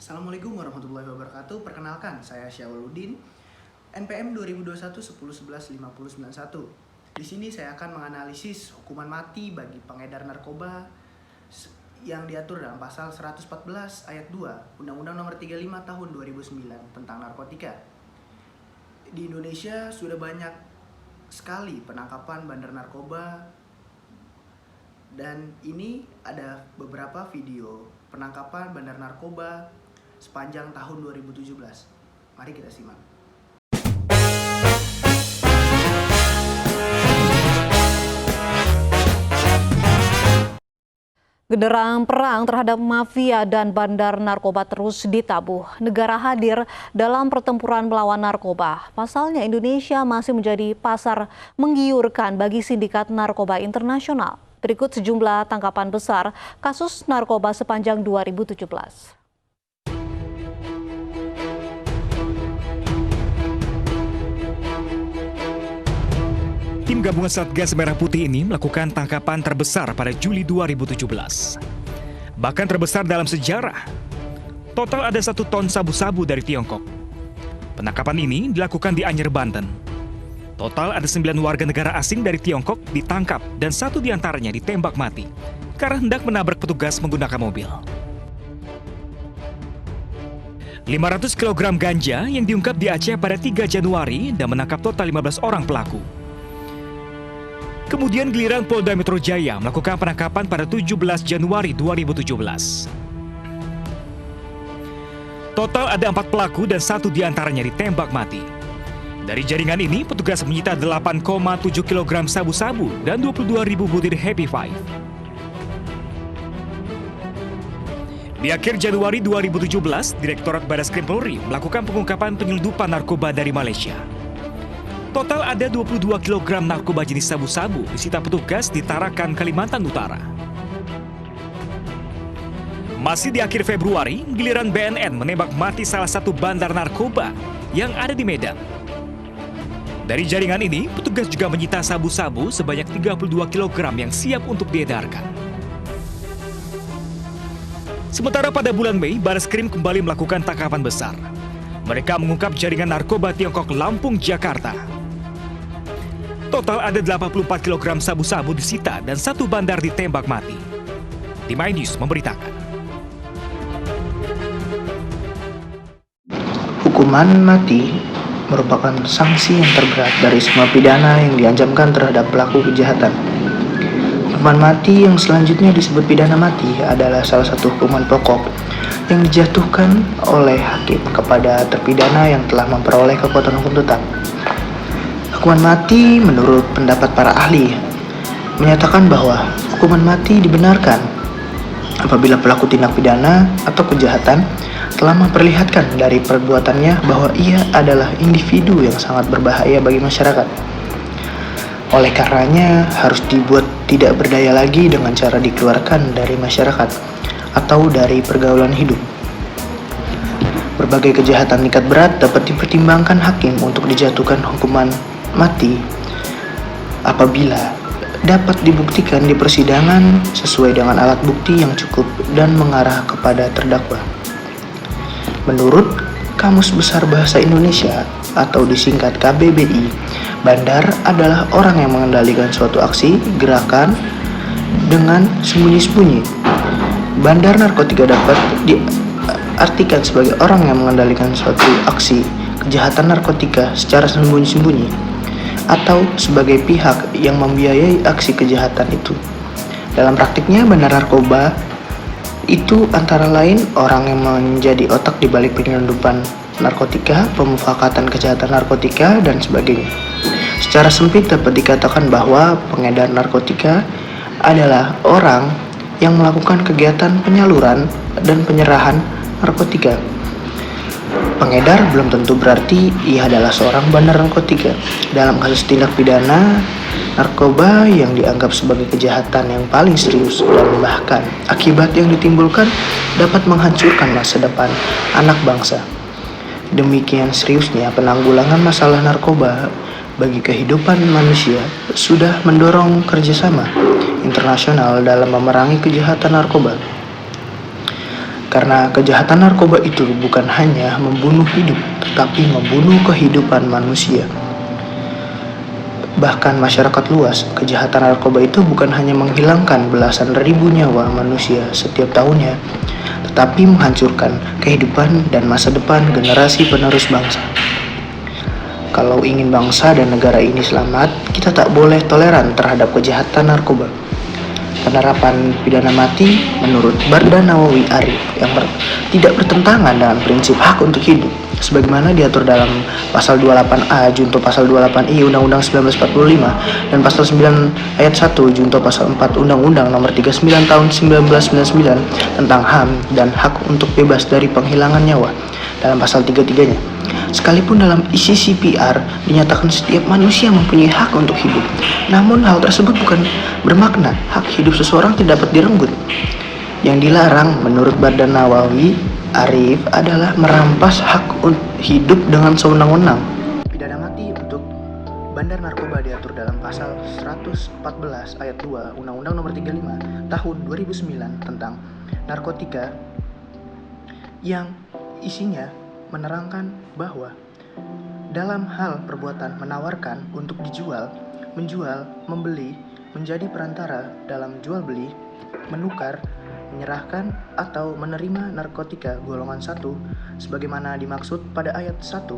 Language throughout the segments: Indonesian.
Assalamualaikum warahmatullahi wabarakatuh. Perkenalkan, saya Syawaludin, NPM 2021 10 11 50 91. Di sini saya akan menganalisis hukuman mati bagi pengedar narkoba yang diatur dalam pasal 114 ayat 2 Undang-Undang Nomor 35 Tahun 2009 tentang narkotika. Di Indonesia sudah banyak sekali penangkapan bandar narkoba, dan ini ada beberapa video penangkapan bandar narkoba sepanjang tahun 2017. Mari kita simak. Genderang perang terhadap mafia dan bandar narkoba terus ditabuh. Negara hadir dalam pertempuran melawan narkoba. Pasalnya Indonesia masih menjadi pasar menggiurkan bagi sindikat narkoba internasional. Berikut sejumlah tangkapan besar kasus narkoba sepanjang 2017. Tim gabungan Satgas Merah Putih ini melakukan tangkapan terbesar pada Juli 2017. Bahkan terbesar dalam sejarah. Total ada 1 ton sabu-sabu dari Tiongkok. Penangkapan ini dilakukan di Anyer, Banten. Total ada 9 warga negara asing dari Tiongkok ditangkap dan 1 diantaranya ditembak mati karena hendak menabrak petugas menggunakan mobil. 500 kg ganja yang diungkap di Aceh pada 3 Januari dan menangkap total 15 orang pelaku. Kemudian giliran Polda Metro Jaya melakukan penangkapan pada 17 Januari 2017. Total ada 4 pelaku dan 1 diantaranya ditembak mati. Dari jaringan ini, petugas menyita 8,7 kg sabu-sabu dan 22.000 butir Happy Five. Di akhir Januari 2017, Direktorat Barreskrim Polri melakukan pengungkapan penyelundupan narkoba dari Malaysia. Total ada 22 kg narkoba jenis sabu-sabu disita petugas di Tarakan, Kalimantan Utara. Masih di akhir Februari, giliran BNN menembak mati salah satu bandar narkoba yang ada di Medan. Dari jaringan ini, petugas juga menyita sabu-sabu sebanyak 32 kg yang siap untuk diedarkan. Sementara pada bulan Mei, Barreskrim kembali melakukan tangkapan besar. Mereka mengungkap jaringan narkoba Tiongkok Lampung, Jakarta. Total ada 84 kg sabu-sabu disita dan 1 bandar ditembak mati. Tim iNews memberitakan. Hukuman mati merupakan sanksi yang terberat dari semua pidana yang diancamkan terhadap pelaku kejahatan. Hukuman mati yang selanjutnya disebut pidana mati adalah salah satu hukuman pokok yang dijatuhkan oleh hakim kepada terpidana yang telah memperoleh kekuatan hukum tetap. Hukuman mati menurut pendapat para ahli menyatakan bahwa hukuman mati dibenarkan apabila pelaku tindak pidana atau kejahatan telah memperlihatkan dari perbuatannya bahwa ia adalah individu yang sangat berbahaya bagi masyarakat. Oleh karenanya harus dibuat tidak berdaya lagi dengan cara dikeluarkan dari masyarakat atau dari pergaulan hidup. Berbagai kejahatan tingkat berat dapat dipertimbangkan hakim untuk dijatuhkan hukuman mati apabila dapat dibuktikan di persidangan sesuai dengan alat bukti yang cukup dan mengarah kepada terdakwa. Menurut Kamus Besar Bahasa Indonesia atau disingkat KBBI, bandar adalah orang yang mengendalikan suatu aksi, gerakan dengan sembunyi-sembunyi. Bandar narkotika dapat diartikan sebagai orang yang mengendalikan suatu aksi kejahatan narkotika secara sembunyi-sembunyi atau sebagai pihak yang membiayai aksi kejahatan itu. Dalam praktiknya, bandar narkoba itu antara lain orang yang menjadi otak di balik penyelundupan narkotika, pemufakatan kejahatan narkotika, dan sebagainya. Secara sempit dapat dikatakan bahwa pengedar narkotika adalah orang yang melakukan kegiatan penyaluran dan penyerahan narkotika. Pengedar belum tentu berarti ia adalah seorang bandar narkotika. Dalam kasus tindak pidana narkoba yang dianggap sebagai kejahatan yang paling serius dan bahkan akibat yang ditimbulkan dapat menghancurkan masa depan anak bangsa. Demikian seriusnya penanggulangan masalah narkoba bagi kehidupan manusia sudah mendorong kerjasama internasional dalam memerangi kejahatan narkoba. Karena kejahatan narkoba itu bukan hanya membunuh hidup, tetapi membunuh kehidupan manusia. Bahkan masyarakat luas, kejahatan narkoba itu bukan hanya menghilangkan belasan ribu nyawa manusia setiap tahunnya, tetapi menghancurkan kehidupan dan masa depan generasi penerus bangsa. Kalau ingin bangsa dan negara ini selamat, kita tak boleh toleran terhadap kejahatan narkoba. Penerapan pidana mati menurut Barda Nawawi Arif yang tidak bertentangan dengan prinsip hak untuk hidup sebagaimana diatur dalam pasal 28A junto pasal 28I Undang-Undang 1945 dan pasal 9 ayat 1 junto pasal 4 Undang-Undang Nomor 39 Tahun 1999 tentang HAM dan hak untuk bebas dari penghilangan nyawa dalam pasal 3-3-nya. Sekalipun dalam isi CPR dinyatakan setiap manusia mempunyai hak untuk hidup, namun hal tersebut bukan bermakna hak hidup seseorang tidak dapat direnggut. Yang dilarang menurut Barda Nawawi Arif adalah merampas hak hidup dengan sewenang-wenang. Pidana mati untuk bandar narkoba diatur dalam pasal 114 ayat 2 Undang-Undang Nomor 35 Tahun 2009 tentang narkotika yang isinya menerangkan bahwa dalam hal perbuatan menawarkan untuk dijual, menjual, membeli, menjadi perantara dalam jual beli, menukar, menyerahkan atau menerima narkotika golongan 1 sebagaimana dimaksud pada ayat 1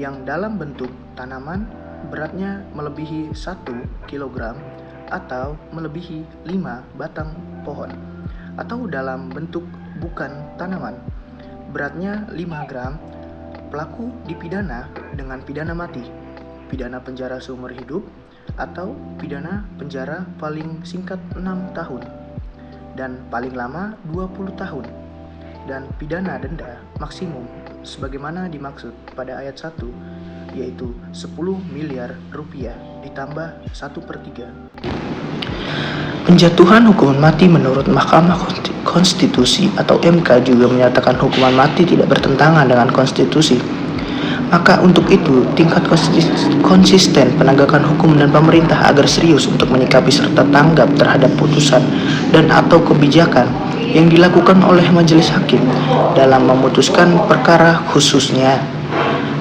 yang dalam bentuk tanaman beratnya melebihi 1 kg atau melebihi 5 batang pohon atau dalam bentuk bukan tanaman beratnya 5 gram, pelaku dipidana dengan pidana mati, pidana penjara seumur hidup, atau pidana penjara paling singkat 6 tahun, dan paling lama 20 tahun, dan pidana denda maksimum sebagaimana dimaksud pada ayat 1, yaitu 10 miliar rupiah ditambah 1/3. Penjatuhan hukuman mati menurut Mahkamah Konstitusi atau MK juga menyatakan hukuman mati tidak bertentangan dengan konstitusi. Maka untuk itu, tingkat konsisten penegakan hukum dan pemerintah agar serius untuk menyikapi serta tanggap terhadap putusan dan atau kebijakan yang dilakukan oleh majelis hakim dalam memutuskan perkara khususnya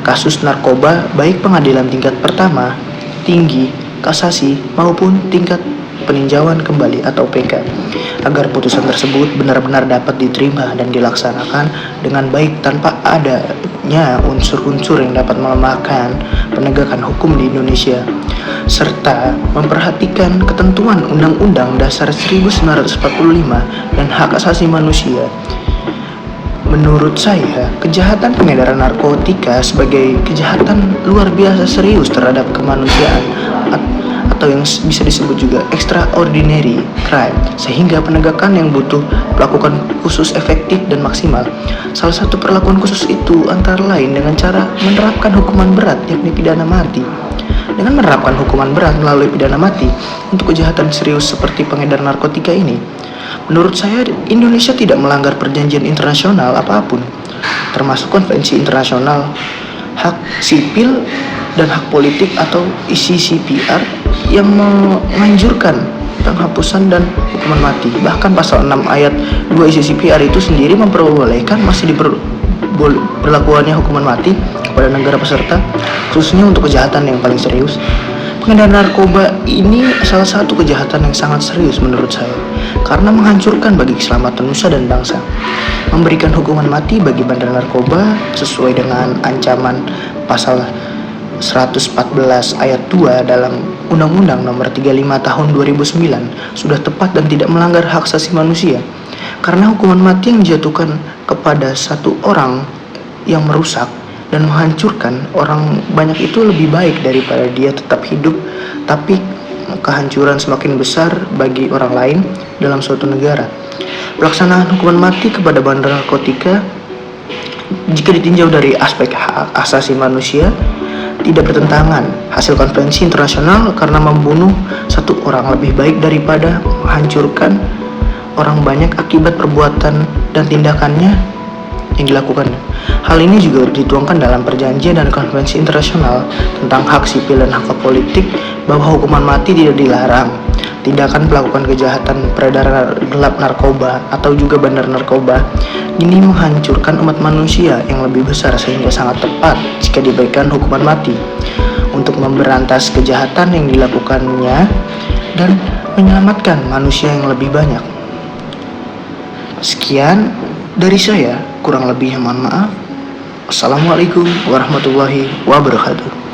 kasus narkoba baik pengadilan tingkat pertama, tinggi, kasasi maupun tingkat peninjauan kembali atau PK agar putusan tersebut benar-benar dapat diterima dan dilaksanakan dengan baik tanpa adanya unsur-unsur yang dapat melemahkan penegakan hukum di Indonesia serta memperhatikan ketentuan Undang-Undang Dasar 1945 dan hak asasi manusia. Menurut saya, kejahatan pengedaran narkotika sebagai kejahatan luar biasa serius terhadap kemanusiaan atau yang bisa disebut juga extraordinary crime, sehingga penegakan yang butuh melakukan khusus efektif dan maksimal. Salah satu perlakuan khusus itu antara lain dengan cara menerapkan hukuman berat yakni pidana mati. Dengan menerapkan hukuman berat melalui pidana mati untuk kejahatan serius seperti pengedar narkotika ini, menurut saya Indonesia tidak melanggar perjanjian internasional apapun, termasuk konvensi internasional hak sipil dan hak politik atau isi CPR yang menganjurkan penghapusan dan hukuman mati. Bahkan pasal 6 ayat 2 isi CPR itu sendiri memperbolehkan masih diberlakukannya hukuman mati kepada negara peserta, khususnya untuk kejahatan yang paling serius. Pengedaran narkoba ini salah satu kejahatan yang sangat serius menurut saya, karena menghancurkan bagi keselamatan nusa dan bangsa. Memberikan hukuman mati bagi bandar narkoba sesuai dengan ancaman pasal 114 ayat 2 dalam Undang-Undang Nomor 35 Tahun 2009 sudah tepat dan tidak melanggar hak asasi manusia. Karena hukuman mati yang dijatuhkan kepada satu orang yang merusak dan menghancurkan orang banyak itu lebih baik daripada dia tetap hidup tapi kehancuran semakin besar bagi orang lain dalam suatu negara. Pelaksanaan hukuman mati kepada bandar narkotika jika ditinjau dari aspek hak asasi manusia tidak bertentangan hasil konvensi internasional karena membunuh satu orang lebih baik daripada menghancurkan orang banyak akibat perbuatan dan tindakannya yang dilakukan. Hal ini juga dituangkan dalam perjanjian dan konvensi internasional tentang hak sipil dan hak politik bahwa hukuman mati tidak dilarang. tindakan melakukan kejahatan peredaran gelap narkoba atau juga bandar narkoba ini menghancurkan umat manusia yang lebih besar, sehingga sangat tepat jika diberikan hukuman mati untuk memberantas kejahatan yang dilakukannya dan menyelamatkan manusia yang lebih banyak. Sekian dari saya, kurang lebihnya mohon maaf. Assalamualaikum warahmatullahi wabarakatuh.